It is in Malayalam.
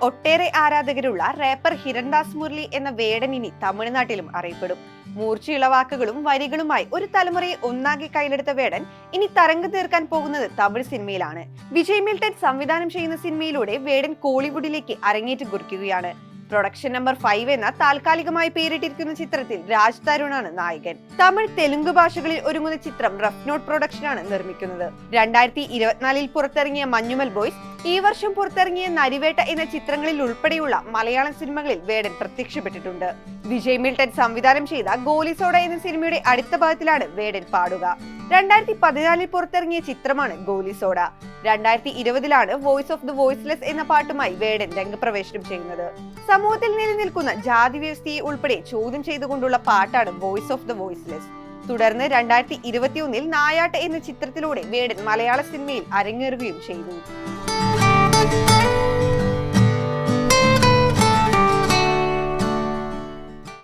ഒട്ടേറെ ആരാധകരുള്ള റാപ്പർ ഹിരൺദാസ് മുരളി എന്ന വേടൻ ഇനി തമിഴ്നാട്ടിലും അറിയപ്പെടും. മൂർച്ചയുള്ള വാക്കുകളും വരികളുമായി ഒരു തലമുറയെ ഒന്നാകെ കയ്യിലെടുത്ത വേടൻ ഇനി തരംഗം തീർക്കാൻ പോകുന്നത് തമിഴ് സിനിമയിലാണ്. വിജയ് മിൽട്ടൺ സംവിധാനം ചെയ്യുന്ന സിനിമയിലൂടെ വേടൻ കോളിവുഡിലേക്ക് അരങ്ങേറ്റം കുറിക്കുകയാണ്. പ്രൊഡക്ഷൻ നമ്പർ 5 എന്ന താൽക്കാലികമായി പേരിട്ടിരിക്കുന്ന ചിത്രത്തിൽ രാജ് തരുണാണ് നായകൻ. തമിഴ്, തെലുങ്ക് ഭാഷകളിൽ ഒരുങ്ങുന്ന ചിത്രം റഫ് നോട്ട് പ്രൊഡക്ഷനാണ് നിർമ്മിക്കുന്നത്. 2024 പുറത്തിറങ്ങിയ മഞ്ഞുമൽ ബോയ്സ്, ഈ വർഷം പുറത്തിറങ്ങിയ നരിവേട്ട എന്ന ചിത്രങ്ങളിൽ ഉൾപ്പെടെയുള്ള മലയാളം സിനിമകളിൽ വേടൻ പ്രത്യക്ഷപ്പെട്ടിട്ടുണ്ട്. വിജയ് മിൽട്ടൺ സംവിധാനം ചെയ്ത ഗോലിസോഡ എന്ന സിനിമയുടെ അടുത്ത ഭാഗത്തിലാണ് വേടൻ പാടുക. 2014 പുറത്തിറങ്ങിയ ചിത്രമാണ് Goli Soda. 2020 voice of the voiceless എന്ന പാട്ടുമായി വേടൻ രംഗപ്രവേശനം ചെയ്യുന്നത്. സമൂഹത്തിൽ നിലനിൽക്കുന്ന ജാതി വ്യവസ്ഥയെ ഉൾപ്പെടെ ചോദ്യം ചെയ്തുകൊണ്ടുള്ള പാട്ടാണ് വോയിസ് ഓഫ് ദ വോയിസ്ലെസ്. തുടർന്ന് 2021 നായാട്ട് എന്ന ചിത്രത്തിലൂടെ വേടൻ മലയാള സിനിമയിൽ അരങ്ങേറുകയും ചെയ്തു.